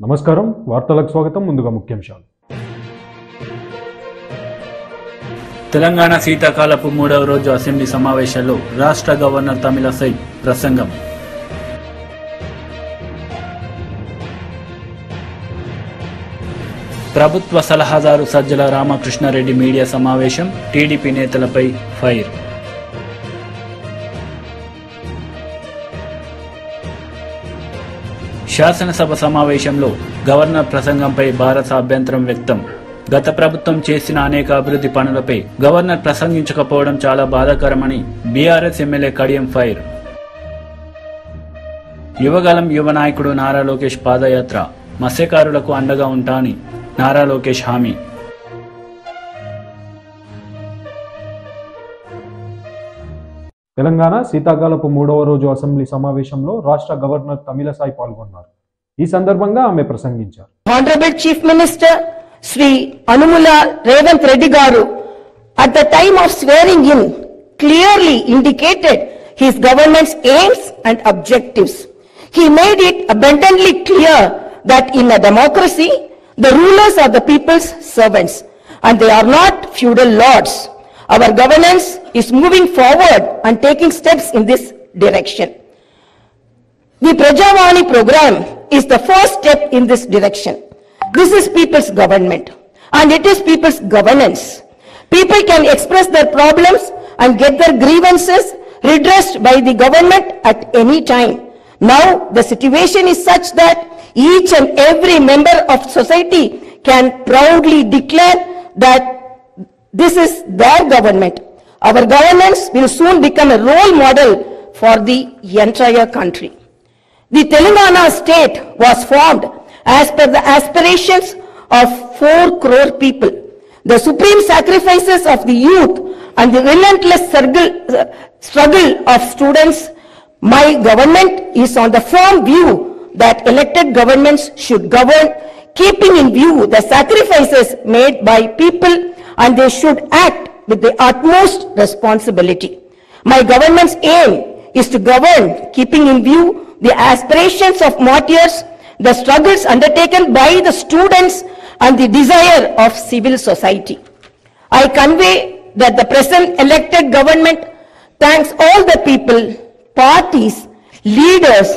నమస్కారం వార్తలకు స్వాగతం. ముందుగా ముఖ్యాంశాలు. తెలంగాణ శీతాకాలపు 3వ రోజు అసెంబ్లీ సమావేశాల్లో రాష్ట్ర గవర్నర్ తమిళసై ప్రసంగం. ప్రభుత్వ సలహాదారు సజ్జల రామకృష్ణారెడ్డి మీడియా సమావేశం, టీడీపీ నేతలపై ఫైర్. శాసనసభ సమావేశంలో గవర్నర్ ప్రసంగంపై భారత అభ్యంతరం వ్యక్తం. గత ప్రభుత్వం చేసిన అనేక అభివృద్ధి పనులపై గవర్నర్ ప్రసంగించకపోవడం చాలా బాధాకరమని BRS MLA Kadiyam fire. Yuvagalam యువ నాయకుడు నారా లోకేష్ పాదయాత్ర, మత్స్యకారులకు అండగా ఉంటాని నారా లోకేష్ హామీ. తెలంగాణ శీతాకాలపు 3వ రోజు అసెంబ్లీ సమావేశంలో రాష్ట్ర గవర్నర్ తమిళసై పాల్గొన్నారు. ఈ సందర్భంగా ఆమె ప్రసంగించారు. Honorable Chief Minister Sri Anumula Revanth Reddy Garu, at the time of swearing in, clearly indicated his government's aims and objectives. He made it abundantly clear that in a democracy, the rulers are the people's servants and they are not feudal lords. Our governance is moving forward and taking steps in this direction. The Prajavani program is the first step in this direction. This is people's government and it is people's governance. People can express their problems and get their grievances redressed by the government at any time. Now the situation is such that each and every member of society can proudly declare that this is their government. Our governance will soon become a role model for the entire country. The Telangana state was formed as per the aspirations of 4 crore people. The supreme sacrifices of the youth and the relentless struggle of students, my government is on the firm view that elected governments should govern keeping in view the sacrifices made by people and they should act with the utmost responsibility. My government's aim is to govern keeping in view the aspirations of martyrs, the struggles undertaken by the students and the desire of civil society. I convey that the present elected government thanks all the people, parties, leaders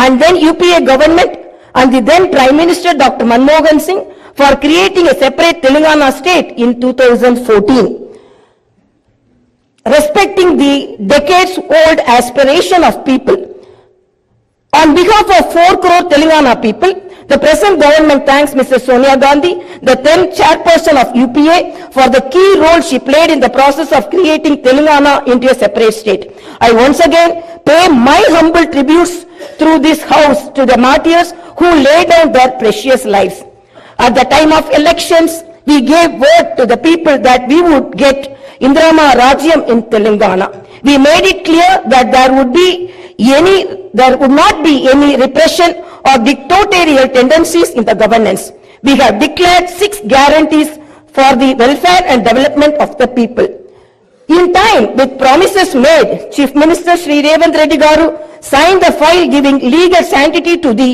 and then UPA government and the then Prime Minister Dr. Manmohan Singh for creating a separate Telangana state in 2014. Respecting the decades-old aspiration of people, on behalf of 4 crore Telangana people, the present government thanks Mrs. Sonia Gandhi, the then chairperson of UPA, for the key role she played in the process of creating Telangana into a separate state. I once again pay my humble tributes through this house to the martyrs who laid down their precious lives. At the time of elections, we gave word to the people that we would get Indrama Rajyam in Telangana. We made it clear that there would not be any repression or dictatorial tendencies in the governance. We have declared 6 guarantees for the welfare and development of the people. In time, with promises made, Chief Minister Sri Revanth Reddy Garu signed the file giving legal sanctity to the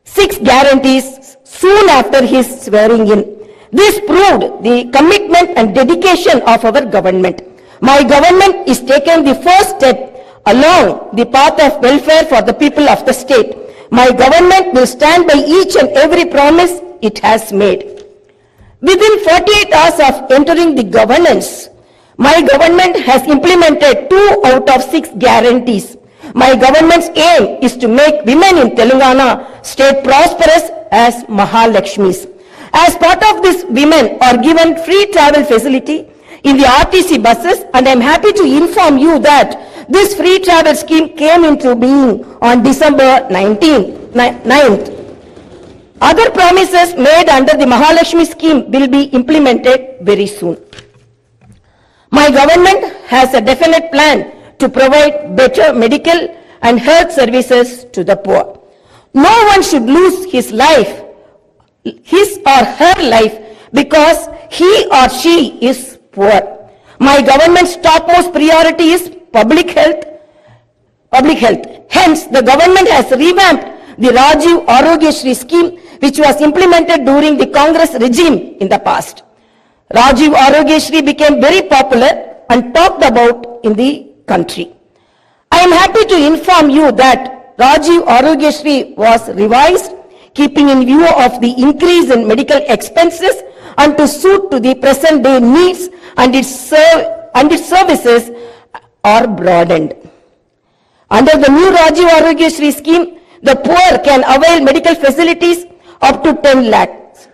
6 guarantees soon after his swearing in. This proved the commitment and dedication of our government. My government is taking the first step along the path of welfare for the people of the state. My government will stand by each and every promise it has made. Within 48 hours of entering the governance, my government has implemented 2 out of 6 guarantees. My government's aim is to make women in Telangana state prosperous as Mahalakshmis. As part of this, women are given free travel facility in the RTC buses and I am happy to inform you that this free travel scheme came into being on December 9th. Other promises made under the Mahalakshmi scheme will be implemented very soon. My government has a definite plan to provide better medical and health services to the poor. No one should lose his or her life because he or she is poor. My government's topmost priority is public health. Hence, the government has revamped the Rajiv Arogya Shri scheme, which was implemented during the Congress regime in the past. Rajiv Arogyasri became very popular and talked about in the country. I am happy to inform you that Rajiv Arogyasri was revised, keeping in view of the increase in medical expenses and to suit to the present day needs, and its services are broadened. Under the new Rajiv Arogyasri scheme, the poor can avail medical facilities up to 10 lakhs.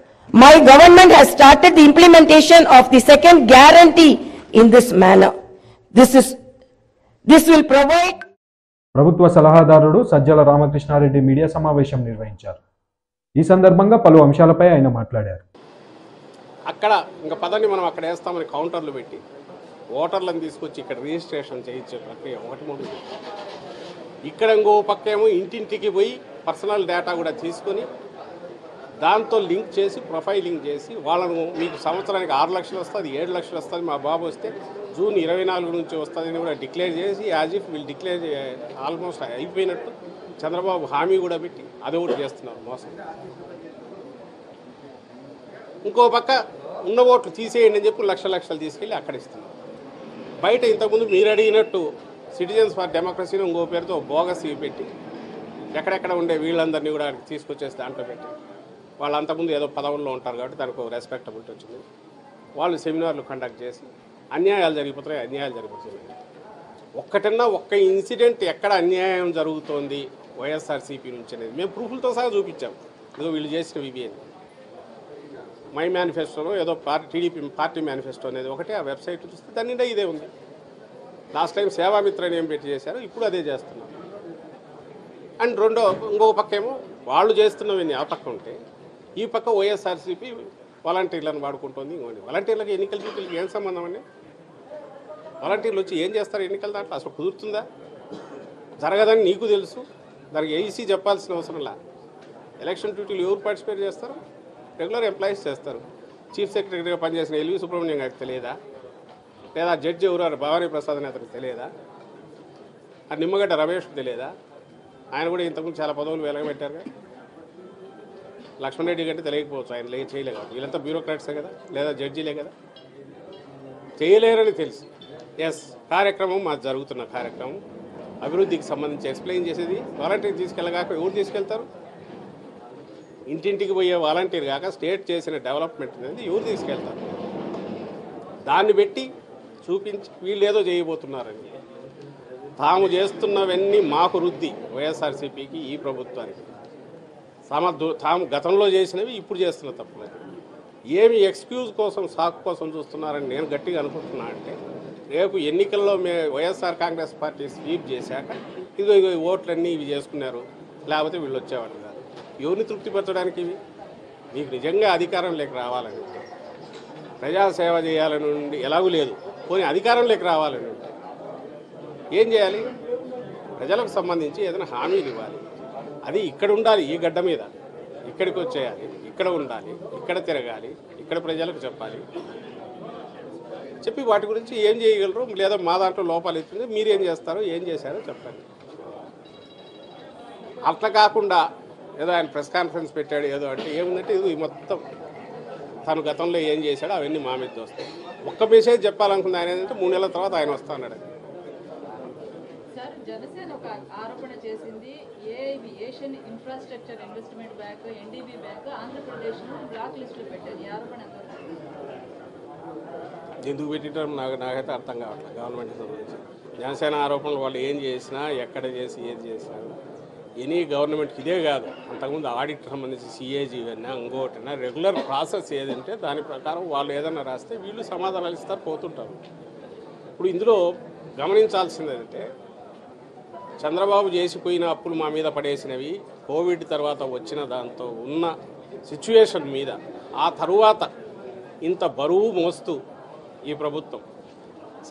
My government has started the implementation of the second guarantee in this manner. This will provide. ప్రభుత్వ సలహాదారుడు Sajjala Ramakrishna Reddy media సమావేశం నిర్వహించారు. ఈ సందర్భంగా పలు అంశాలపై ఆయన మాట్లాడారు. అక్కడ ఇంకా పదని మనం అక్కడ వేస్తామని కౌంటర్లు పెట్టి ఓటర్లను తీసుకొచ్చి ఇక్కడ రిజిస్ట్రేషన్ చేయించే ప్రక్రియ ఒకటి మూడు. ఇక్కడ ఇంకో పక్కేమో ఇంటింటికి పోయి పర్సనల్ డేటా కూడా తీసుకొని దాంతో లింక్ చేసి ప్రొఫైలింగ్ చేసి వాళ్ళను మీకు సంవత్సరానికి 6 లక్షలు వస్తుంది, 7 లక్షలు వస్తుంది, మా బాబు వస్తే జూన్ 24 నుంచి వస్తుందని కూడా డిక్లేర్ చేసి యాజ్ ఇఫ్ వీళ్ళు డిక్లేర్ ఆల్మోస్ట్ అయిపోయినట్టు చంద్రబాబు హామీ కూడా పెట్టి అది ఒకటి చేస్తున్నారు మోసం. ఇంకో పక్క ఉన్న ఓట్లు తీసేయండి అని చెప్పి లక్షలు తీసుకెళ్ళి అక్కడ ఇస్తున్నారు. బయట ఇంతకుముందు మీరు అడిగినట్టు సిటిజన్స్ ఫర్ డెమోక్రసీని ఇంకో పేరుతో బోగస్ పెట్టి ఎక్కడెక్కడ ఉండే వీళ్ళందరినీ కూడా తీసుకొచ్చేసి దాంట్లో పెట్టి వాళ్ళు అంతకుముందు ఏదో పదవుల్లో ఉంటారు కాబట్టి దానికి ఒక రెస్పెక్టబిలిటీ వచ్చింది. వాళ్ళు సెమినార్లు కండక్ట్ చేసి అన్యాయాలు జరిగిపోతున్నాయి. ఒక్క ఇన్సిడెంట్ ఎక్కడ అన్యాయం జరుగుతోంది వైఎస్ఆర్సీపీ నుంచి అనేది మేము ప్రూఫ్లతో సహా చూపించాం. ఏదో వీళ్ళు చేసినవి ఇవి అని. మై మేనిఫెస్టోలో ఏదో టీడీపీ పార్టీ మేనిఫెస్టో అనేది ఒకటి, ఆ వెబ్సైట్ చూస్తే దాని నిండా ఇదే ఉంది. లాస్ట్ టైం సేవామిత్రని ఏం పెట్టి చేశారు, ఇప్పుడు అదే చేస్తున్నారు. అండ్ ఇంకో పక్క ఏమో వాళ్ళు చేస్తున్నవన్నీ ఆ పక్క ఉంటే ఈ పక్క వైఎస్ఆర్సీపీ వాలంటీర్లను వాడుకుంటుంది. ఇంకోటి వాలంటీర్లకు ఎన్నికల డ్యూటీలకు ఏం సంబంధం అండి? వాలంటీర్లు వచ్చి ఏం చేస్తారు ఎన్నికల దాంట్లో? అసలు కుదురుతుందా? జరగదని నీకు తెలుసు, దానికి ఏఈసీ చెప్పాల్సిన అవసరం లే. ఎలక్షన్ డ్యూటీలు ఎవరు పార్టిసిపేట్ చేస్తారు? రెగ్యులర్ ఎంప్లాయీస్ చేస్తారు. చీఫ్ సెక్రటరీగా పనిచేసిన ఎల్వి సుబ్రహ్మణ్యం గారికి తెలియదా? లేదా జడ్జి ఎవరు భవానీ ప్రసాద్ అని అతనికి తెలియదా? ఆ నిమ్మగడ్డ రమేష్కి తెలియదా? ఆయన కూడా ఇంతకుముందు చాలా పదవులు వెలగబెట్టారుగా. లక్ష్మణ్ రెడ్డి కంటే తెలియకపోవచ్చు, ఆయన చేయలేదు. వీళ్ళంతా బ్యూరోక్రాట్సే కదా, లేదా జడ్జీలే కదా, చేయలేరని తెలుసు. ఎస్, కార్యక్రమం మాకు జరుగుతున్న కార్యక్రమం అభివృద్ధికి సంబంధించి ఎక్స్ప్లెయిన్ చేసేది వాలంటీర్ తీసుకెళ్ళగాక ఎవరు తీసుకెళ్తారు? ఇంటింటికి పోయే వాలంటీర్ కాక స్టేట్ చేసిన డెవలప్మెంట్ అనేది ఎవరు తీసుకెళ్తారు? దాన్ని పెట్టి చూపించి వీళ్ళు ఏదో చేయబోతున్నారని తాము చేస్తున్నవన్నీ మాకు రుద్ది వైఎస్ఆర్సీపీకి, ఈ ప్రభుత్వానికి తాము గతంలో చేసినవి ఇప్పుడు చేస్తున్న తప్పులేదు. ఏమి ఎక్స్క్యూజ్ కోసం సాకు కోసం చూస్తున్నారని నేను గట్టిగా అనుకుంటున్నా. అంటే రేపు ఎన్నికల్లో వైఎస్ఆర్ కాంగ్రెస్ పార్టీ స్వీప్ చేశాక ఇదిగో ఓట్లన్నీ ఇవి చేసుకున్నారు, లేకపోతే వీళ్ళు వచ్చేవాళ్ళు కాదు. ఎవరిని తృప్తిపరచడానికి ఇవి? మీకు నిజంగా అధికారం లేక రావాలని ఉంటే, ప్రజాసేవ చేయాలని ఉండి ఎలాగూ లేదు, పోనీ అధికారంలోకి రావాలని ఉంటే ఏం చేయాలి? ప్రజలకు సంబంధించి ఏదైనా హామీలు ఇవ్వాలి. అది ఇక్కడ ఉండాలి, ఈ గడ్డ మీద ఇక్కడికి వచ్చేయాలి, ఇక్కడ ఉండాలి, ఇక్కడ తిరగాలి, ఇక్కడ ప్రజలకు చెప్పాలి. చెప్పి వాటి గురించి ఏం చేయగలరు, లేదా మా దాంట్లో లోపాలు ఇస్తుంది, మీరేం చేస్తారో ఏం చేశారో చెప్పండి. అట్లా కాకుండా ఏదో ఆయన ప్రెస్ కాన్ఫరెన్స్ పెట్టాడు ఏదో అంటే ఏముందంటే ఇది మొత్తం తను గతంలో ఏం చేశాడో అవన్నీ మా మీద వస్తాయి. ఒక్క మెసేజ్ చెప్పాలనుకుంది ఆయన ఏంటంటే 3 నెలల తర్వాత ఆయన వస్తా అన్నాడు. జనసేన ఒక ఆరోపణ చేసింది, Asian infrastructure investment bank NDB bank Andhra Pradesh black list లో పెట్టారు. ఈ ఆరోపణ ఎందుకు పెట్టడం నాకైతే అర్థం కావట్లేదు. గవర్నమెంట్ సంబంధించి జనసేన ఆరోపణలు వాళ్ళు ఏం చేసినా, ఎక్కడ చేసి ఏది చేసినా ఎనీ గవర్నమెంట్కి ఇదే కాదు, అంతకుముందు ఆడిట్ సంబంధించి సిఏజీ అయినా ఇంకోటైనా రెగ్యులర్ ప్రాసెస్ ఏదంటే దాని ప్రకారం వాళ్ళు ఏదైనా రాస్తే వీళ్ళు సమాధానాలు ఇస్తారు, పోతుంటారు. ఇప్పుడు ఇందులో గమనించాల్సింది ఏంటంటే చంద్రబాబు చేసిపోయిన అప్పులు మా మీద పడేసినవి, కోవిడ్ తర్వాత వచ్చిన దాంతో ఉన్న సిచ్యువేషన్ మీద ఆ తరువాత ఇంత బరువు మోస్తూ ఈ ప్రభుత్వం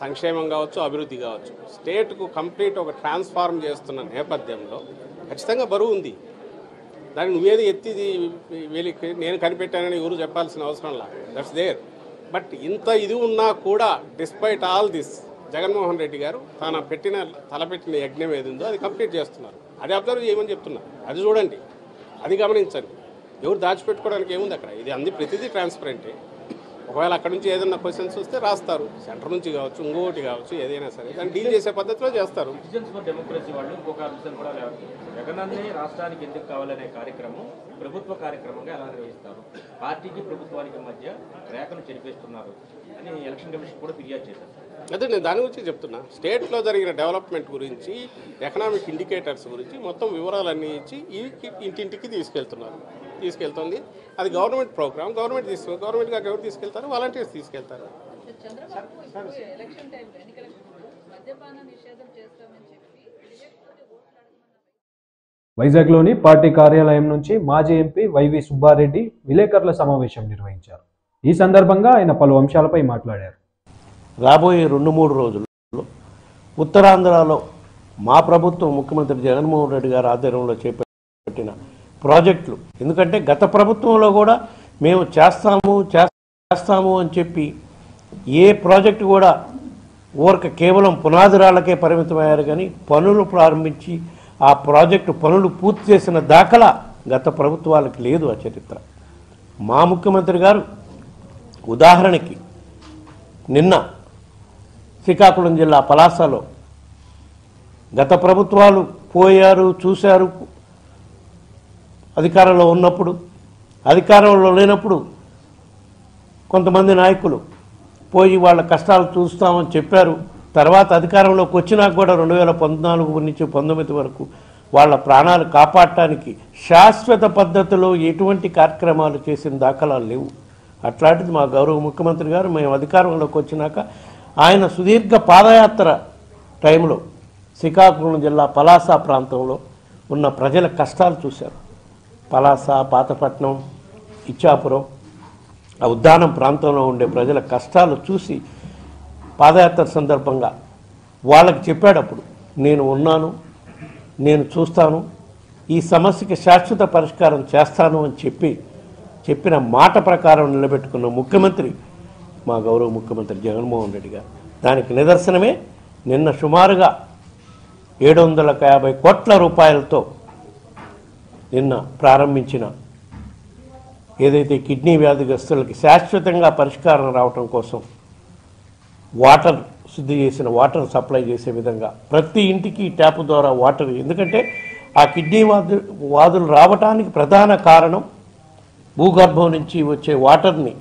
సంక్షేమం కావచ్చు, అభివృద్ధి కావచ్చు, స్టేట్కు కంప్లీట్ ఒక ట్రాన్స్ఫార్మ్ చేస్తున్న నేపథ్యంలో ఖచ్చితంగా బరువు ఉంది. దాన్ని నువ్వేది ఎత్తి వీళ్ళకి నేను కనిపెట్టానని ఎవరు చెప్పాల్సిన అవసరం లా, దట్స్ దేర్. బట్ ఇంత ఇది ఉన్నా కూడా despite all this Jaganmohan Reddy గారు తలపెట్టిన యజ్ఞం ఏది ఉందో అది కంప్లీట్ చేస్తున్నారు. అది అబ్జర్వ్ చేయమని చెప్తున్నారు. అది చూడండి, అది గమనించండి. ఎవరు దాచిపెట్టుకోవడానికి ఏముంది అక్కడ? ఇది అంది ప్రతిదీ ట్రాన్స్పరెంటే. ఒకవేళ అక్కడ నుంచి ఏదైనా క్వశ్చన్స్ వస్తే రాస్తారు, సెంటర్ నుంచి కావచ్చు, ఇంకోటి కావచ్చు, ఏదైనా సరే దాన్ని డీల్ చేసే పద్ధతిలో చేస్తారు. సిటిజన్స్ ఫర్ డెమోక్రసీ వాళ్ళు ఇంకొక అంశం కూడా జగనన్నే రాష్ట్రానికి ఎందుకు కావాలనే కార్యక్రమం ప్రభుత్వ కార్యక్రమంగా ఎలా నిర్వహిస్తారు, పార్టీకి ప్రభుత్వానికి మధ్య రేఖను చెరిపేస్తున్నారు అని ఎలక్షన్ కమిషన్ కూడా ఫిర్యాదు చేశారు. అదే నేను దాని గురించి చెప్తున్నా. స్టేట్లో జరిగిన డెవలప్మెంట్ గురించి, ఎకనామిక్ ఇండికేటర్స్ గురించి మొత్తం వివరాలన్నీ ఇచ్చి ఇంటింటికి తీసుకెళ్తుంది. అది గవర్నమెంట్ ప్రోగ్రామ్, గవర్నమెంట్ కాక ఎవరు తీసుకెళ్తారు? వాలంటీర్స్ తీసుకెళ్తారు. చంద్రబాబు ఇప్పుడు ఎలక్షన్ టైంలో ఎన్నికల మద్యపాన నిషేధం చేస్తామని చెప్పి లేకపోతే ఓట్లు అడగమన్నారు. వైజాగ్లోని పార్టీ కార్యాలయం నుంచి మాజీ ఎంపీ వైవి సుబ్బారెడ్డి విలేకరుల సమావేశం నిర్వహించారు. ఈ సందర్భంగా ఆయన పలు అంశాలపై మాట్లాడారు. రాబోయే 2-3 రోజుల్లో ఉత్తరాంధ్రలో మా ప్రభుత్వం ముఖ్యమంత్రి జగన్మోహన్ రెడ్డి గారి ఆధ్వర్యంలో చేపట్టిన ప్రాజెక్టులు, ఎందుకంటే గత ప్రభుత్వంలో కూడా మేము చేస్తాము అని చెప్పి ఏ ప్రాజెక్టు కూడా కేవలం పునాది రాళ్లకే పరిమితమయ్యారు, కానీ పనులు ప్రారంభించి ఆ ప్రాజెక్టు పనులు పూర్తి చేసిన దాఖలా గత ప్రభుత్వాలకు లేదు. ఆ చరిత్ర మా ముఖ్యమంత్రి గారు ఉదాహరణకి నిన్న శ్రీకాకుళం జిల్లా పలాసలో గత ప్రభుత్వాలు పోయారు, చూశారు. అధికారంలో ఉన్నప్పుడు, అధికారంలో లేనప్పుడు కొంతమంది నాయకులు పోయి వాళ్ళ కష్టాలు చూస్తామని చెప్పారు. తర్వాత అధికారంలోకి వచ్చినాక కూడా 2014 నుంచి 2019 వరకు వాళ్ళ ప్రాణాలు కాపాడటానికి శాశ్వత పద్ధతిలో ఎటువంటి కార్యక్రమాలు చేసిన దాఖలాలు లేవు. అట్లాంటిది మా గౌరవ ముఖ్యమంత్రి గారు మేము అధికారంలోకి వచ్చినాక ఆయన సుదీర్ఘ పాదయాత్ర టైంలో శ్రీకాకుళం జిల్లా పలాస ప్రాంతంలో ఉన్న ప్రజల కష్టాలు చూశారు. పలాస, పాతపట్నం, ఇచ్చాపురం, ఆ ఉద్దానం ప్రాంతంలో ఉండే ప్రజల కష్టాలు చూసి పాదయాత్ర సందర్భంగా వాళ్ళకి చెప్పేటప్పుడు నేను ఉన్నాను, నేను చూస్తాను, ఈ సమస్యకి శాశ్వత పరిష్కారం చేస్తాను అని చెప్పిన మాట ప్రకారం నిలబెట్టుకున్న ముఖ్యమంత్రి మా గౌరవ ముఖ్యమంత్రి జగన్మోహన్ రెడ్డి గారు. దానికి నిదర్శనమే నిన్న సుమారుగా 750 కోట్ల రూపాయలతో నిన్న ప్రారంభించిన ఏదైతే కిడ్నీ వ్యాధిగ్రస్తులకి శాశ్వతంగా పరిష్కారం రావటం కోసం వాటర్ శుద్ధి చేసిన వాటర్ సప్లై చేసే విధంగా ప్రతి ఇంటికి ట్యాప్ ద్వారా వాటర్, ఎందుకంటే ఆ కిడ్నీ వ్యాధులు రావటానికి ప్రధాన కారణం భూగర్భం నుంచి వచ్చే వాటర్ని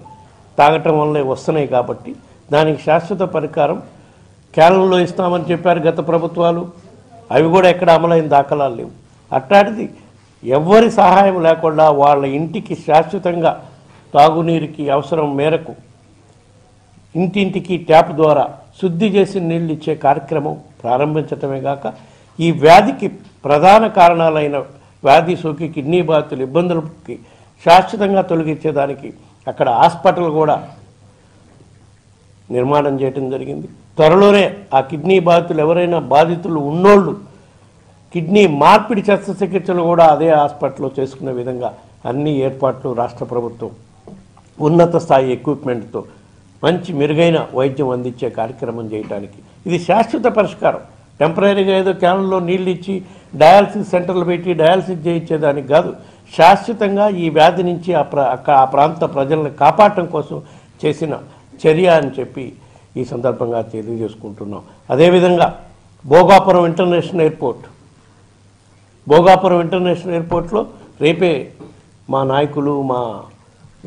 తాగటం వల్లే వస్తున్నాయి. కాబట్టి దానికి శాశ్వత పరిష్కారం కేరళలో ఇస్తామని చెప్పారు గత ప్రభుత్వాలు, అవి కూడా ఎక్కడ అమలైన దాఖలాలు లేవు. అట్లాంటిది ఎవరి సహాయం లేకుండా వాళ్ళ ఇంటికి శాశ్వతంగా తాగునీరుకి అవసరం మేరకు ఇంటింటికి ట్యాప్ ద్వారా శుద్ధి చేసి నీళ్ళు ఇచ్చే కార్యక్రమం ప్రారంభించటమే కాక ఈ వ్యాధికి ప్రధాన కారణాలైన వ్యాధి సోకి కిడ్నీ బాధితుల ఇబ్బందులకి శాశ్వతంగా తొలగించేదానికి అక్కడ హాస్పిటల్ కూడా నిర్మాణం చేయడం జరిగింది. త్వరలోనే ఆ కిడ్నీ బాధితులు ఎవరైనా బాధితులు ఉన్నోళ్ళు కిడ్నీ మార్పిడి శస్త్రచికిత్సలు కూడా అదే హాస్పిటల్లో చేసుకునే విధంగా అన్ని ఏర్పాట్లు రాష్ట్ర ప్రభుత్వం ఉన్నత స్థాయి ఎక్విప్మెంట్తో మంచి మెరుగైన వైద్యం అందించే కార్యక్రమం చేయడానికి ఇది శాశ్వత పరిష్కారం. టెంపరీగా ఏదో క్యాన్లో నీళ్ళు ఇచ్చి డయాలసిస్ సెంటర్లు పెట్టి డయాలసిస్ చేయించేదానికి కాదు, శాశ్వతంగా ఈ వ్యాధి నుంచి ఆ ప్రాంత ప్రజలను కాపాడటం కోసం చేసిన చర్య అని చెప్పి ఈ సందర్భంగా తెలియజేసుకుంటున్నాం. అదేవిధంగా భోగాపురం ఇంటర్నేషనల్ ఎయిర్పోర్ట్లో రేపే మా నాయకులు, మా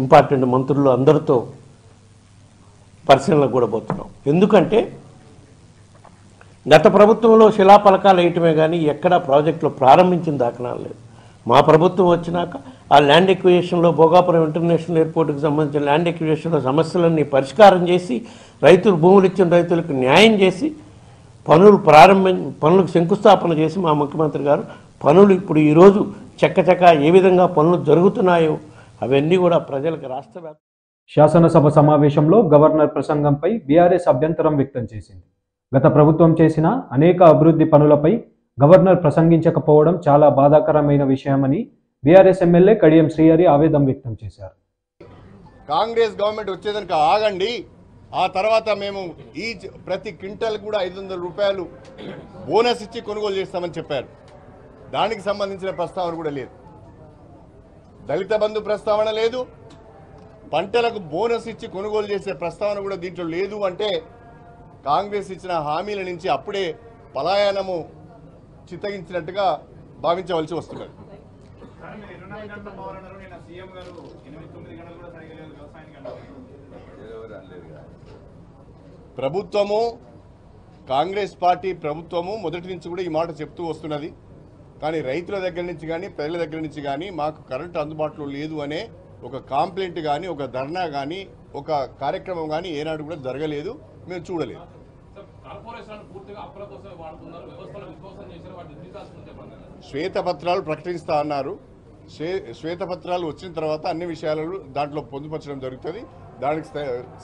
ఇంపార్టెంట్ మంత్రులు అందరితో పరిశీలనకు కూడా పోతున్నాం. ఎందుకంటే గత ప్రభుత్వంలో శిలాఫలకాలు వేయటమే కానీ ఎక్కడా ప్రాజెక్టులు ప్రారంభించిన దాఖలాలు లేదు. మా ప్రభుత్వం వచ్చినాక ఆ ల్యాండ్ ఎక్విజిషన్లో భోగాపురం ఇంటర్నేషనల్ ఎయిర్పోర్ట్కి సంబంధించిన ల్యాండ్ ఎక్విజిషన్లో సమస్యలన్నీ పరిష్కారం చేసి భూములు ఇచ్చిన రైతులకు న్యాయం చేసి పనులకు శంకుస్థాపన చేసి మా ముఖ్యమంత్రి గారు పనులు ఇప్పుడు ఈరోజు చక్కచక్క ఏ విధంగా పనులు జరుగుతున్నాయో అవన్నీ కూడా ప్రజలకు రాష్ట్ర శాసనసభ సమావేశంలో గవర్నర్ ప్రసంగంపై బీఆర్ఎస్ అభ్యంతరం వ్యక్తం చేసింది. గత ప్రభుత్వం చేసిన అనేక అభివృద్ధి పనులపై గవర్నర్ ప్రసంగించకపోవడం చాలా బాధాకరమైన విషయమని బీఆర్ఎస్ ఎమ్మెల్యే కడియం శ్రీహరి ఆవేదన వ్యక్తం చేశారు. కాంగ్రెస్ గవర్నమెంట్ వచ్చేదానికి ఆగండి, ఆ తర్వాత మేము ప్రతి క్వింటల్ కూడా 500 రూపాయలు బోనస్ ఇచ్చి కొనుగోలు చేస్తామని చెప్పారు. దానికి సంబంధించిన ప్రస్తావన కూడా లేదు. దళిత బంధు ప్రస్తావన లేదు, పంటలకు బోనస్ ఇచ్చి కొనుగోలు చేసే ప్రస్తావన కూడా దీంట్లో లేదు. అంటే కాంగ్రెస్ ఇచ్చిన హామీల నుంచి అప్పుడే పలాయనము చిత్తగించినట్టుగా భావించవలసి వస్తున్నది. ప్రభుత్వము, కాంగ్రెస్ పార్టీ ప్రభుత్వము మొదటి నుంచి కూడా ఈ మాట చెప్తూ వస్తున్నది. కానీ రైతుల దగ్గర నుంచి కానీ ప్రజల దగ్గర నుంచి కానీ మాకు కరెంటు అందుబాటులో లేదు అనే ఒక కాంప్లైంట్ కానీ, ఒక ధర్నా కానీ, ఒక కార్యక్రమం కానీ ఏనాడు కూడా జరగలేదు, మేము చూడలేదు. శ్వేతపత్రాలు ప్రకటిస్తా అన్నారు. శ్వేతపత్రాలు వచ్చిన తర్వాత అన్ని విషయాలను దాంట్లో పొందుపరచడం జరుగుతుంది. దానికి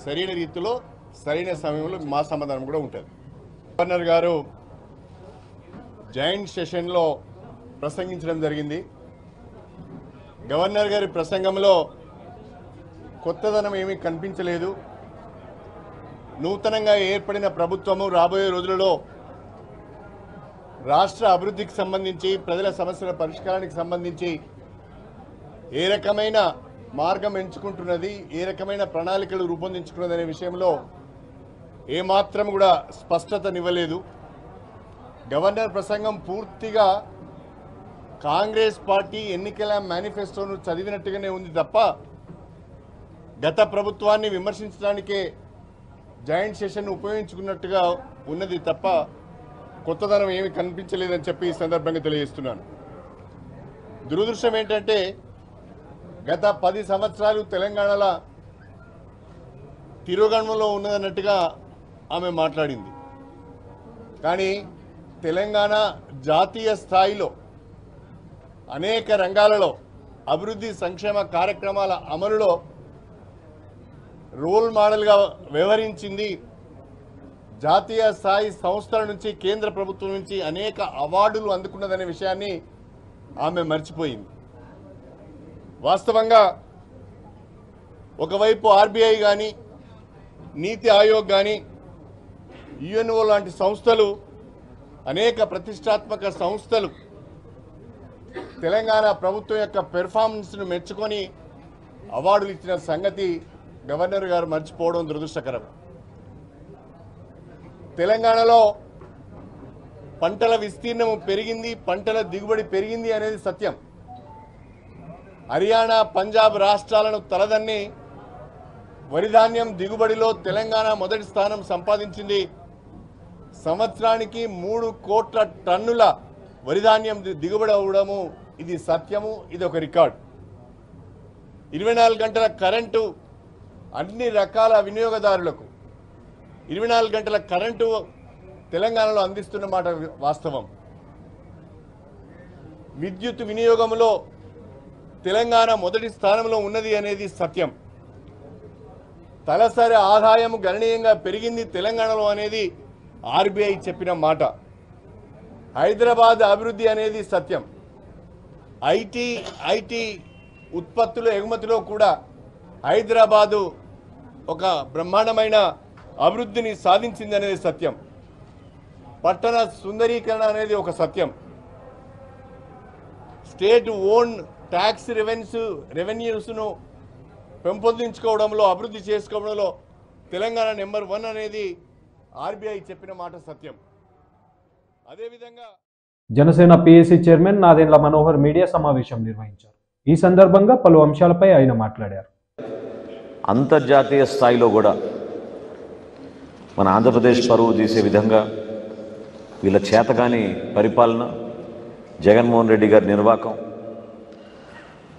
సరైన రీతిలో సరైన సమయంలో మా సమాధానం కూడా ఉంటుంది. గవర్నర్ గారు జాయింట్ సెషన్లో ప్రసంగించడం జరిగింది. గవర్నర్ గారి ప్రసంగంలో కొత్తదనం ఏమీ కనిపించలేదు. నూతనంగా ఏర్పడిన ప్రభుత్వము రాబోయే రోజులలో రాష్ట్ర అభివృద్ధికి సంబంధించి, ప్రజల సమస్యల పరిష్కారానికి సంబంధించి ఏ రకమైన మార్గం ఎంచుకుంటున్నది, ఏ రకమైన ప్రణాళికలు రూపొందించుకున్నది అనే విషయంలో ఏమాత్రం కూడా స్పష్టతనివ్వలేదు. గవర్నర్ ప్రసంగం పూర్తిగా కాంగ్రెస్ పార్టీ ఎన్నికల మేనిఫెస్టోను చదివినట్టుగానే ఉంది తప్ప గత ప్రభుత్వాన్ని విమర్శించడానికే జాయింట్ సెషన్ ఉపయోగించుకున్నట్టుగా ఉన్నది తప్ప కొత్తదనం ఏమీ కనిపించలేదని చెప్పి ఈ సందర్భంగా తెలియజేస్తున్నాను. దురదృష్టం ఏంటంటే గత 10 సంవత్సరాలు తెలంగాణలో తిరోగమనంలో ఉన్నదన్నట్టుగా ఆమె మాట్లాడింది. కానీ తెలంగాణ జాతీయ స్థాయిలో అనేక రంగాలలో అభివృద్ధి సంక్షేమ కార్యక్రమాల అమలులో రోల్ మోడల్గా వ్యవహరించింది. జాతీయ స్థాయి సంస్థల నుంచి, కేంద్ర ప్రభుత్వం నుంచి అనేక అవార్డులు అందుకున్నదనే విషయాన్ని ఆమె మర్చిపోయింది. వాస్తవంగా ఒకవైపు ఆర్బీఐ కానీ, నీతి ఆయోగ్ కానీ, యుఎన్ఓ లాంటి సంస్థలు, అనేక ప్రతిష్టాత్మక సంస్థలు తెలంగాణ ప్రభుత్వం యొక్క పెర్ఫార్మెన్స్ను మెచ్చుకొని అవార్డులు ఇచ్చిన సంగతి గవర్నర్ గారు మర్చిపోవడం దురదృష్టకరం. తెలంగాణలో పంటల విస్తీర్ణం పెరిగింది, పంటల దిగుబడి పెరిగింది అనేది సత్యం. హర్యానా, పంజాబ్ రాష్ట్రాలను తలదన్ని వరిధాన్యం దిగుబడిలో తెలంగాణ మొదటి స్థానం సంపాదించింది. సంవత్సరానికి 3 కోట్ల టన్నుల వరిధాన్యం దిగుబడి అవ్వడము ఇది సత్యము, ఇది ఒక రికార్డ్. 24 గంటల కరెంటు అన్ని రకాల వినియోగదారులకు 24 గంటల కరెంటు తెలంగాణలో అందిస్తున్న మాట వాస్తవం. విద్యుత్ వినియోగంలో తెలంగాణ మొదటి స్థానంలో ఉన్నది అనేది సత్యం. తలసరి ఆదాయం గణనీయంగా పెరిగింది తెలంగాణలో అనేది ఆర్బీఐ చెప్పిన మాట. హైదరాబాద్ అభివృద్ధి అనేది సత్యం. ఐటీ ఉత్పత్తుల ఎగుమతిలో కూడా హైదరాబాదు ఒక బ్రహ్మాండమైన అభివృద్ధిని సాధించింది అనేది సత్యం. పట్టణ సుందరీకరణ అనేది ఒక సత్యం. స్టేట్ ఓన్ ట్యాక్స్ రెవెన్యూస్ను పెంపొందించుకోవడంలో, అభివృద్ధి చేసుకోవడంలో తెలంగాణ నెంబర్ 1 అనేది ఆర్బీఐ చెప్పిన మాట సత్యం. అదేవిధంగా Janasena PAC chairman Nadendla Manohar media సమావేశం నిర్వహించారు. ఈ సందర్భంగా పలు అంశాలపై ఆయన మాట్లాడారు. అంతర్జాతీయ స్థాయిలో కూడా మన ఆంధ్రప్రదేశ్ పరువు తీసే విధంగా వీళ్ళ చేతగాని పరిపాలన, జగన్మోహన్ రెడ్డి గారి నిర్వాకం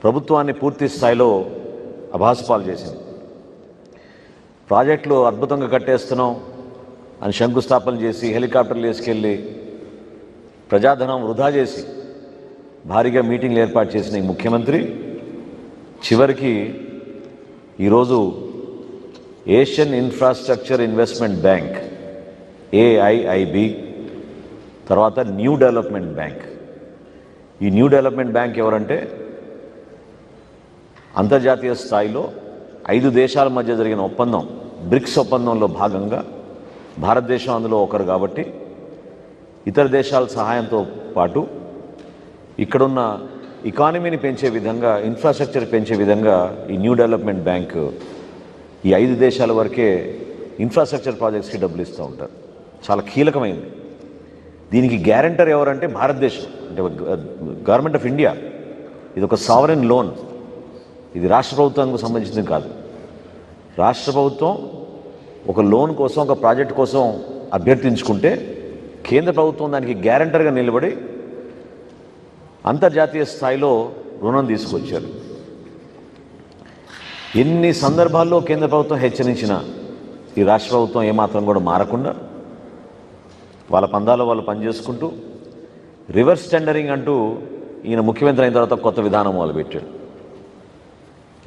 ప్రభుత్వాన్ని పూర్తి స్థాయిలో అభాసుపాలు చేసింది. ప్రాజెక్టులు అద్భుతంగా కట్టేస్తున్నాం అని శంకుస్థాపన చేసి హెలికాప్టర్లు వేసుకెళ్ళి ప్రజాధనం వృధా చేసి భారీగా మీటింగ్లు ఏర్పాటు చేసిన ఈ ముఖ్యమంత్రి చివరికి ఈరోజు Asian infrastructure investment bank AIIB, తర్వాత న్యూ డెవలప్మెంట్ బ్యాంక్. ఈ న్యూ డెవలప్మెంట్ బ్యాంక్ ఎవరంటే అంతర్జాతీయ స్థాయిలో 5 దేశాల మధ్య జరిగిన ఒప్పందం, బ్రిక్స్ ఒప్పందంలో భాగంగా భారతదేశం అందులో ఒకరు కాబట్టి ఇతర దేశాల సహాయంతో పాటు ఇక్కడున్న ఎకానమీని పెంచే విధంగా, ఇన్ఫ్రాస్ట్రక్చర్ పెంచే విధంగా ఈ న్యూ డెవలప్మెంట్ బ్యాంక్ ఈ 5 దేశాల వరకే ఇన్ఫ్రాస్ట్రక్చర్ ప్రాజెక్ట్స్కి డబ్బులు ఇస్తూ ఉంటారు. చాలా కీలకమైంది. దీనికి గ్యారంటర్ ఎవరంటే భారతదేశం, అంటే గవర్నమెంట్ ఆఫ్ ఇండియా. ఇది ఒక సావరెన్ లోన్. ఇది రాష్ట్ర ప్రభుత్వానికి సంబంధించింది కాదు. రాష్ట్ర ప్రభుత్వం ఒక లోన్ కోసం, ఒక ప్రాజెక్ట్ కోసం అభ్యర్థించుకుంటే కేంద్ర ప్రభుత్వం దానికి గ్యారంటర్గా నిలబడి అంతర్జాతీయ స్థాయిలో రుణం తీసుకొచ్చారు. ఎన్ని సందర్భాల్లో కేంద్ర ప్రభుత్వం హెచ్చరించినా ఈ రాష్ట్ర ప్రభుత్వం ఏమాత్రం కూడా మారకుండా వాళ్ళ పందాలో వాళ్ళు పనిచేసుకుంటూ రివర్స్ టెండరింగ్ అంటూ ఈయన ముఖ్యమంత్రి అయిన తర్వాత కొత్త విధానం మొదలుపెట్టాడు.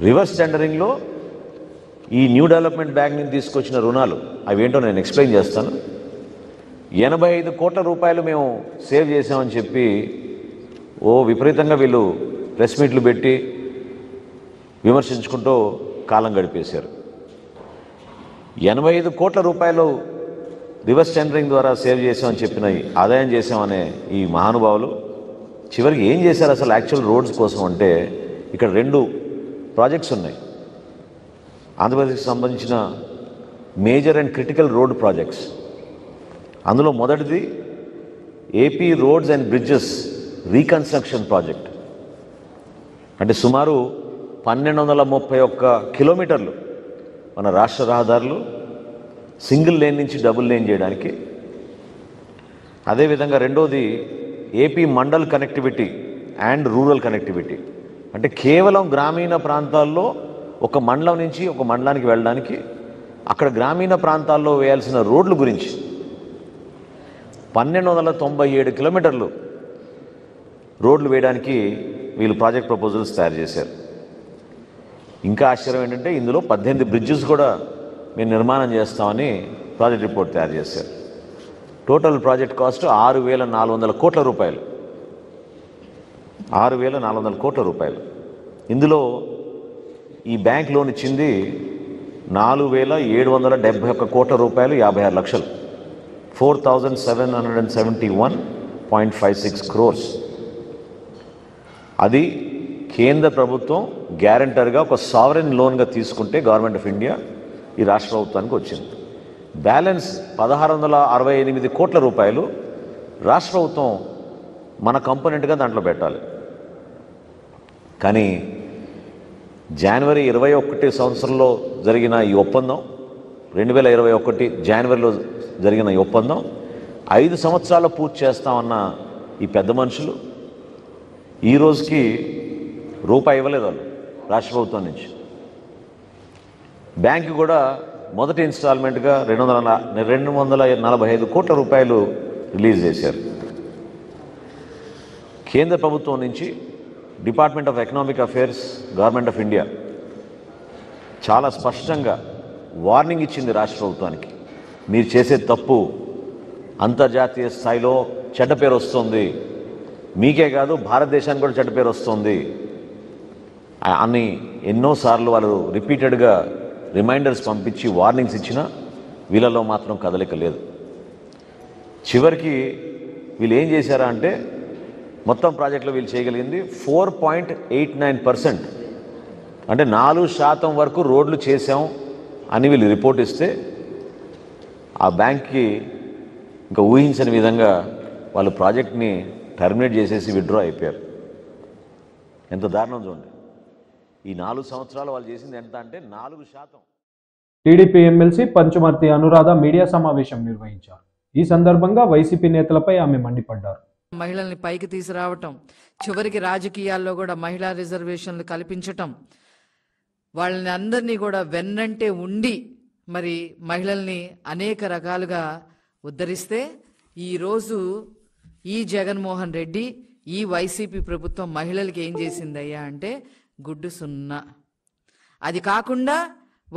రివర్స్ టెండరింగ్లో ఈ న్యూ డెవలప్మెంట్ బ్యాంక్ నుంచి తీసుకొచ్చిన రుణాలు అవేంటో నేను ఎక్స్ప్లెయిన్ చేస్తాను. 85 కోట్ల రూపాయలు మేము సేవ్ చేసామని చెప్పి విపరీతంగా వీళ్ళు ప్రెస్ మీట్లు పెట్టి విమర్శించుకుంటూ కాలం గడిపేశారు. 85 కోట్ల రూపాయలు రివర్స్ టెండరింగ్ ద్వారా సేవ్ చేసామని చెప్పిన, ఆదాయం చేసామనే ఈ మహానుభావులు చివరికి ఏం చేశారు అసలు యాక్చువల్ రోడ్స్ కోసం అంటే, ఇక్కడ 2 ప్రాజెక్ట్స్ ఉన్నాయి ఆంధ్రప్రదేశ్కి సంబంధించిన major and critical road projects. అందులో మొదటిది AP roads and bridges reconstruction project. అంటే సుమారు 1231 కిలోమీటర్లు మన రాష్ట్ర రహదారులు సింగిల్ లేన్ నుంచి డబుల్ లేన్ చేయడానికి. అదేవిధంగా రెండోది AP mandal connectivity and rural connectivity. అంటే కేవలం గ్రామీణ ప్రాంతాల్లో ఒక మండలం నుంచి ఒక మండలానికి వెళ్ళడానికి, అక్కడ గ్రామీణ ప్రాంతాల్లో వేయాల్సిన రోడ్ల గురించి 1297 కిలోమీటర్లు రోడ్లు వేయడానికి వీళ్ళు ప్రాజెక్ట్ ప్రపోజల్స్ తయారు చేశారు. ఇంకా ఆశ్చర్యం ఏంటంటే ఇందులో 18 బ్రిడ్జెస్ కూడా మేము నిర్మాణం చేస్తామని ప్రాజెక్ట్ రిపోర్ట్ తయారు చేశారు. టోటల్ ప్రాజెక్ట్ కాస్ట్ 6,400 కోట్ల రూపాయలు. 6,400 కోట్ల రూపాయలు. ఇందులో ఈ బ్యాంక్ లోన్ ఇచ్చింది 4,771 కోట్ల రూపాయలు, 56 లక్షలు, 4,771.56 crores. అది కేంద్ర ప్రభుత్వం గ్యారంటర్గా ఒక సావరెన్ లోన్గా తీసుకుంటే గవర్నమెంట్ ఆఫ్ ఇండియా ఈ రాష్ట్ర ప్రభుత్వానికి వచ్చింది. బ్యాలెన్స్ 1,668 కోట్ల రూపాయలు రాష్ట్ర ప్రభుత్వం మన కంపోనెంట్గా దాంట్లో పెట్టాలి. కానీ జనవరి 21 సంవత్సరంలో జరిగిన ఈ ఒప్పందం, 2021 జనవరిలో జరిగిన ఈ ఒప్పందం 5 సంవత్సరాలు పూర్తి చేస్తామన్న ఈ పెద్ద మనుషులు ఈ రోజుకి రూపాయి ఇవ్వలేదు వాళ్ళు రాష్ట్ర ప్రభుత్వం నుంచి. బ్యాంకు కూడా మొదటి ఇన్స్టాల్మెంట్గా 245 కోట్ల రూపాయలు రిలీజ్ చేశారు. కేంద్ర ప్రభుత్వం నుంచి department of economic affairs, government of India చాలా స్పష్టంగా వార్నింగ్ ఇచ్చింది రాష్ట్ర ప్రభుత్వానికి. మీరు చేసే తప్పు అంతర్జాతీయ స్థాయిలో చెడ్డ పేరు వస్తుంది, మీకే కాదు భారతదేశానికి కూడా చెడ్డ పేరు వస్తుంది అని ఎన్నోసార్లు వాళ్ళు రిపీటెడ్గా రిమైండర్స్ పంపించి వార్నింగ్స్ ఇచ్చినా వీళ్ళలో మాత్రం కదలిక లేదు. చివరికి వీళ్ళు ఏం చేశారా అంటే, మొత్తం ప్రాజెక్టులో వీళ్ళు చేయగలిగింది 4.89%, అంటే 4% వరకు రోడ్లు చేసాం అని వీళ్ళు రిపోర్ట్ ఇస్తే ఆ బ్యాంక్కి ఇంకా ఊహించని విధంగా వాళ్ళు ప్రాజెక్ట్ని టర్మినేట్ చేసేసి విత్డ్రా అయిపోయారు. ఎంత దారుణం చూడండి. ఈ 4 సంవత్సరాలు వాళ్ళు చేసింది ఎంత అంటే 4%. TDP MLC Panchumarthi Anuradha media సమావేశం నిర్వహించారు. ఈ సందర్భంగా వైసీపీ నేతలపై ఆమె మండిపడ్డారు. మహిళల్ని పైకి తీసుకురావటం, చివరికి రాజకీయాల్లో కూడా మహిళా రిజర్వేషన్లు కల్పించటం, వాళ్ళని అందరినీ కూడా వెన్నంటే ఉండి మరి మహిళల్ని అనేక రకాలుగా ఉద్ధరిస్తే, ఈరోజు ఈ జగన్మోహన్ రెడ్డి, ఈ వైసీపీ ప్రభుత్వం మహిళలకి ఏం చేసిందయ్యా అంటే గుడ్డు సున్నా. అది కాకుండా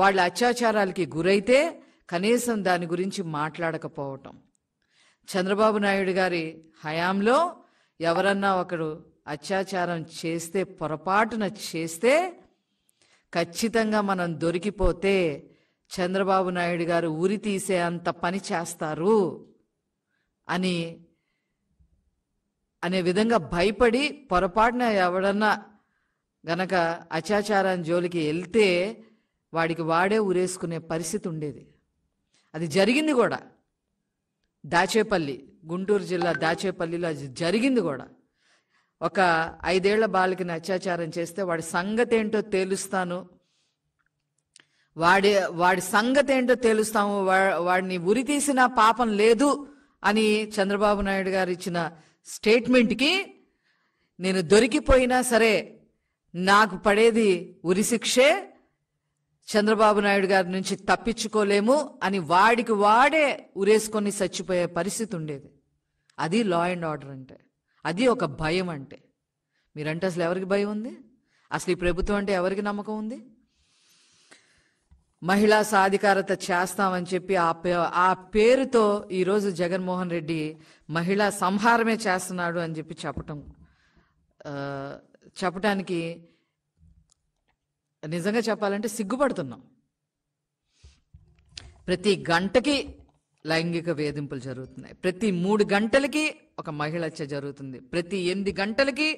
వాళ్ళ అత్యాచారాలకి గురైతే కనీసం దాని గురించి మాట్లాడకపోవటం. చంద్రబాబు నాయుడు గారి హయాంలో ఎవరన్నా ఒకరు అత్యాచారం చేస్తే, పొరపాటున చేస్తే ఖచ్చితంగా మనం దొరికిపోతే చంద్రబాబు నాయుడు గారు ఉరి తీసే అంత పని చేస్తారు అని అనే విధంగా భయపడి పొరపాటున ఎవడన్నా గనక అత్యాచారం జోలికి వెళ్తే వాడికి వాడే ఉరేసుకునే పరిస్థితి ఉండేది. అది జరిగింది కూడా. దాచేపల్లి, గుంటూరు జిల్లా దాచేపల్లిలో అది జరిగింది కూడా. ఒక 5 ఏళ్ల బాలికని అత్యాచారం చేస్తే వాడి సంగతి ఏంటో తేలుస్తాను, వాడి సంగతి ఏంటో తేలుస్తాము, వాడిని ఉరి తీసిన పాపం లేదు అని చంద్రబాబు నాయుడు గారు ఇచ్చిన స్టేట్మెంట్కి నేను దొరికిపోయినా సరే నాకు పడేది ఉరిశిక్షే, చంద్రబాబు నాయుడు గారి నుంచి తప్పించుకోలేము అని వాడికి వాడే ఉరేసుకొని చచ్చిపోయే పరిస్థితి ఉండేది. అది లా అండ్ ఆర్డర్ అంటే, అది ఒక భయం అంటే. మీరంటే అసలు ఎవరికి భయం ఉంది? అసలు ఈ ప్రభుత్వం అంటే ఎవరికి నమ్మకం ఉంది? మహిళా సాధికారత చేస్తామని చెప్పి ఆ పేరుతో ఈరోజు జగన్మోహన్ రెడ్డి మహిళా సంహారమే చేస్తున్నాడు అని చెప్పి చెప్పటానికి నిజంగా చెప్పాలంటే సిగ్గుపడుతున్నాం. ప్రతి గంటకి లైంగిక వేధింపులు జరుగుతున్నాయి. ప్రతి 3 గంటలకి ఒక మహిళ హత్య జరుగుతుంది. ప్రతి 8 గంటలకి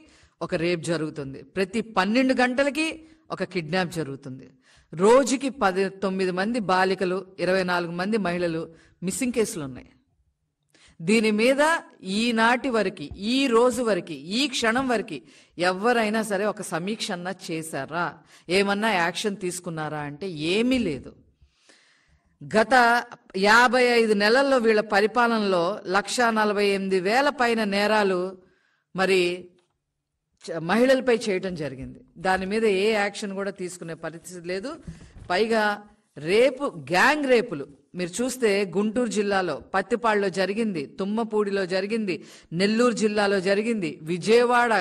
ఒక రేప్ జరుగుతుంది. ప్రతి 12 గంటలకి ఒక కిడ్నాప్ జరుగుతుంది. రోజుకి 19 మంది బాలికలు, 24 మంది మహిళలు మిస్సింగ్ కేసులు ఉన్నాయి. దీని మీద ఈనాటి వరకు, ఈ రోజు వరకు, ఈ క్షణం వరకు ఎవరైనా సరే ఒక సమీక్ష అన్నా చేశారా? ఏమన్నా యాక్షన్ తీసుకున్నారా అంటే ఏమీ లేదు. గత 55 నెలల్లో వీళ్ళ పరిపాలనలో 1,48,000 పైన నేరాలు మరి మహిళలపై చేయటం జరిగింది. దాని మీద ఏ యాక్షన్ కూడా తీసుకునే పరిస్థితి లేదు. పైగా రేపు, గ్యాంగ్ రేపులు మీరు చూస్తే గుంటూరు జిల్లాలో పత్తిపాడులో జరిగింది, తుమ్మపూడిలో జరిగింది, నెల్లూరు జిల్లాలో జరిగింది, విజయవాడ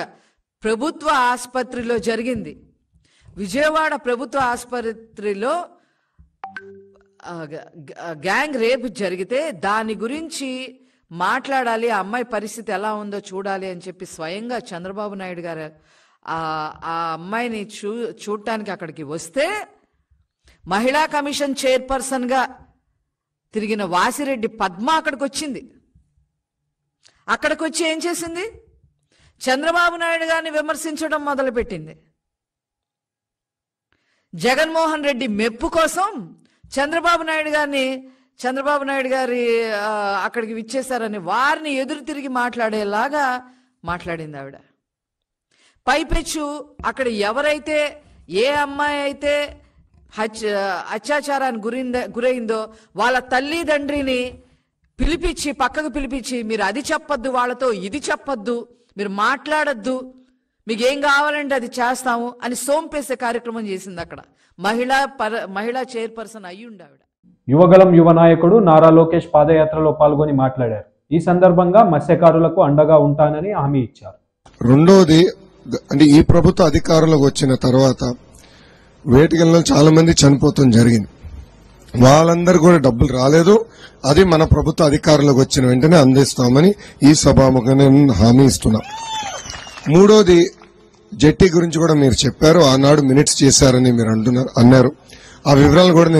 ప్రభుత్వ ఆసుపత్రిలో జరిగింది. విజయవాడ ప్రభుత్వ ఆసుపత్రిలో గ్యాంగ్ రేప్ జరిగితే దాని గురించి మాట్లాడాలి, ఆ అమ్మాయి పరిస్థితి ఎలా ఉందో చూడాలి అని చెప్పి స్వయంగా చంద్రబాబు నాయుడు గారు ఆ అమ్మాయిని చూడటానికి అక్కడికి వస్తే మహిళా కమిషన్ చైర్పర్సన్గా తిరిగిన వాసిరెడ్డి పద్మ అక్కడికి వచ్చింది. అక్కడికి వచ్చి ఏం చేసింది? చంద్రబాబు నాయుడు గారిని విమర్శించడం మొదలుపెట్టింది. జగన్మోహన్ రెడ్డి మెప్పు కోసం చంద్రబాబు నాయుడు గారి అక్కడికి విచ్చేశారని వారిని ఎదురు తిరిగి మాట్లాడేలాగా మాట్లాడింది ఆవిడ. పైపెచ్చు అక్కడ ఎవరైతే, ఏ అమ్మాయి అయితే అత్యాచారానికి గురైందో వాళ్ళ తల్లిదండ్రిని పక్కకు పిలిపించి మీరు అది చెప్పొద్దు, వాళ్ళతో ఇది చెప్పొద్దు, మీరు మాట్లాడొద్దు, మీకు ఏం కావాలంటే అది చేస్తాము అని సోంపేసే కార్యక్రమం చేసింది. అక్కడ మహిళా చైర్పర్సన్ అయ్యుండి ఆవిడ. యువగలం యువ నాయకుడు నారా లోకేష్ పాదయాత్రలో పాల్గొని మాట్లాడారు. ఈ సందర్భంగా మత్స్యకారులకు అండగా ఉంటానని హామీ ఇచ్చారు. రెండోది అంటే ఈ ప్రభుత్వ అధికారంలోకి వచ్చిన తర్వాత వేటగల్లో చాలా మంది చనిపోతాం జరిగింది. వాళ్ళందరూ కూడా డబ్బులు రాలేదు. అది మన ప్రభుత్వ అధికారంలోకి వచ్చిన వెంటనే అందిస్తామని ఈ సభాముఖంగా నేను హామీ ఇస్తున్నా. మూడోది జెట్టి గురించి కూడా మీరు చెప్పారు. ఆనాడు మినిట్స్ చేశారని మీరు అన్నారు. ఆ వివరాలు కూడా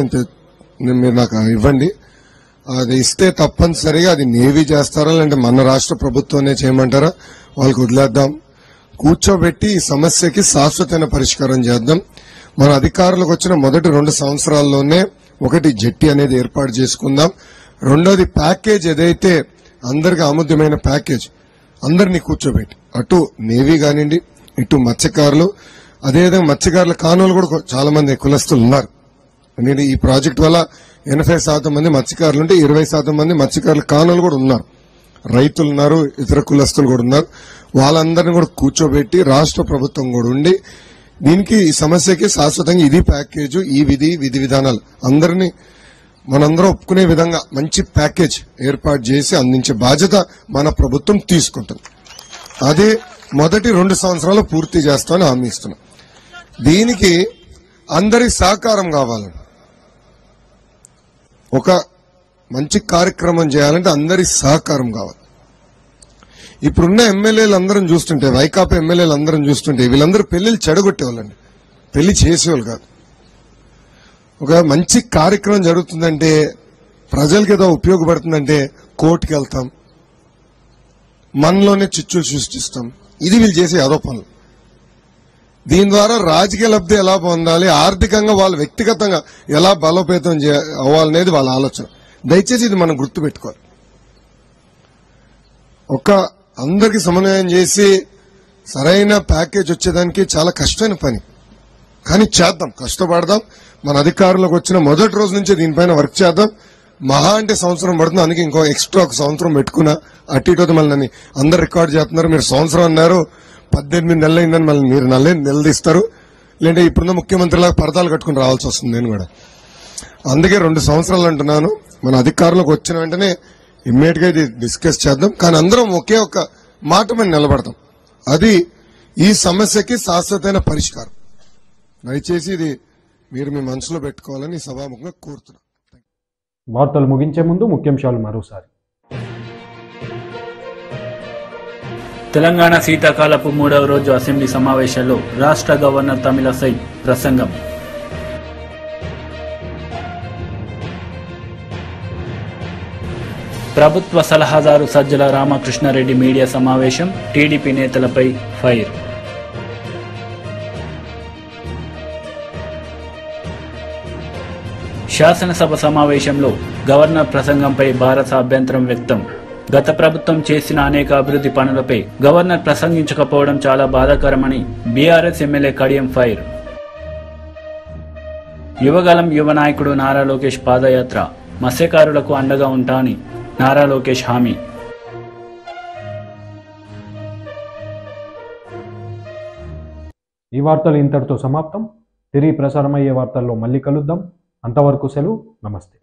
మీరు నాకు ఇవ్వండి. అది ఇస్తే తప్పనిసరిగా అది నేవీ చేస్తారా లేదంటే మన రాష్ట్ర ప్రభుత్వాన్ని చేయమంటారా వాళ్ళకి వదిలేద్దాం. కూర్చోబెట్టి ఈ సమస్యకి శాశ్వతమైన పరిష్కారం చేద్దాం. మన అధికారులకు వచ్చిన మొదటి 2 సంవత్సరాల్లోనే ఒకటి జెట్టి అనేది ఏర్పాటు చేసుకుందాం. రెండోది ప్యాకేజ్ ఏదైతే అందరికి ఆమోదమైన ప్యాకేజ్ అందరినీ కూర్చోబెట్టి, అటు నేవీ కానివ్వండి, ఇటు మత్స్యకారులు, అదేవిధంగా మత్స్యకారుల కానోలు కూడా చాలా మంది కులస్తులు ఉన్నారు. ఎందుకంటే ఈ ప్రాజెక్ట్ వల్ల 80% మంది మత్స్యకారులు ఉంటే 20% మంది మత్స్యకారుల కానోలు కూడా ఉన్నారు. రైతులు ఉన్నారు, ఇతర కులస్తులు కూడా ఉన్నారు. వాళ్ళందరినీ కూడా కూర్చోబెట్టి రాష్ట్ర ప్రభుత్వం కూడా ఉండి దీనికి ఈ సమస్యకి శాశ్వతంగా ఇది ప్యాకేజ్, ఈ విధి విధానాలు అందరినీ మనందరం ఒప్పుకునే విధంగా మంచి ప్యాకేజ్ ఏర్పాటు చేసి అందించే బాధ్యత మన ప్రభుత్వం తీసుకుంటుంది. అదే మొదటి 2 సంవత్సరాలు పూర్తి చేస్తామని హామీ ఇస్తున్నాం. దీనికి అందరి సహకారం కావాలని, ఒక మంచి కార్యక్రమం చేయాలంటే అందరి సహకారం కావాలి. ఇప్పుడున్న ఎమ్మెల్యేలు అందరం చూస్తుంటే, వైకాపా ఎమ్మెల్యేలు అందరం చూస్తుంటే వీళ్ళందరూ పెళ్లిళ్ళు చెడగొట్టేవాళ్ళండి, పెళ్లి చేసేవాళ్ళు కాదు. ఒక మంచి కార్యక్రమం జరుగుతుందంటే, ప్రజలకు ఏదో ఉపయోగపడుతుందంటే కోర్టుకు వెళ్తాం, మనలోనే చిచ్చులు సృష్టిస్తాం. ఇది వీళ్ళు చేసే ఆరోపణలు. దీని ద్వారా రాజకీయ లబ్ధి ఎలా పొందాలి, ఆర్థికంగా వాళ్ళు వ్యక్తిగతంగా ఎలా బలోపేతం అవ్వాలనేది వాళ్ళ ఆలోచన. దయచేసి ఇది మనం గుర్తుపెట్టుకోవాలి. అందరికి సమన్వయం చేసి సరైన ప్యాకేజ్ వచ్చేదానికి చాలా కష్టమైన పని, కానీ చేద్దాం, కష్టపడదాం. మన అధికారంలోకి వచ్చిన మొదటి రోజు నుంచి దీనిపైన వర్క్ చేద్దాం. మహా అంటే సంవత్సరం పడుతుంది, అందుకే ఇంకో ఎక్స్ట్రా ఒక సంవత్సరం పెట్టుకున్నా. అటు ఇటు మళ్ళీ అందరు రికార్డ్ చేస్తున్నారు. మీరు సంవత్సరం అన్నారు, 18 నెలలు అయిందని మళ్ళీ మీరు నిలదీస్తారు. లేదంటే ఇప్పుడున్న ముఖ్యమంత్రిలాగా పరదాలు కట్టుకుని రావాల్సి వస్తుంది నేను కూడా. అందుకే 2 సంవత్సరాలు అంటున్నాను. మన అధికారంలోకి వచ్చిన వెంటనే ఇమ్మీడియట్ గా ఇది డిస్కస్ చేద్దాం, కానీ అందరం ఒకే ఒక మాట మీద నిలబడతాం. అది ఈ సమస్యకి శాశ్వతమైన పరిష్కారం. దయచేసి ఇది మీరు మీ మనసులో పెట్టుకోవాలని సభాముఖంగా కోరుతున్నాం. వార్తలు ముగించే ముందు ముఖ్యాంశాలు మరోసారి. తెలంగాణ శీతాకాలపు 3వ రోజు అసెంబ్లీ సమావేశాల్లో రాష్ట్ర గవర్నర్ తమిళసై ప్రసంగం. ప్రభుత్వ సలహాదారు సజ్జల రామకృష్ణారెడ్డి మీడియా సమావేశం, టీడీపీ నేతలపై ఫైర్. శాసనసభ సమావేశంలో గవర్నర్ ప్రసంగంపై భారత అభ్యంతరం వ్యక్తం. గత ప్రభుత్వం చేసిన అనేక అభివృద్ధి పనులపై గవర్నర్ ప్రసంగించకపోవడం చాలా బాధాకరమని BRS MLA Kadiyam fire. Yuvagalam యువ నాయకుడు నారా లోకేష్ పాదయాత్ర, మత్స్యకారులకు అండగా ఉంటా అని నారా లోకేష్ హామీ. ఈ వార్తలు ఇంతటితో సమాప్తం. తిరిగి ప్రసారమయ్యే వార్తల్లో మళ్ళీ కలుద్దాం. అంతవరకు సెలవు. నమస్తే.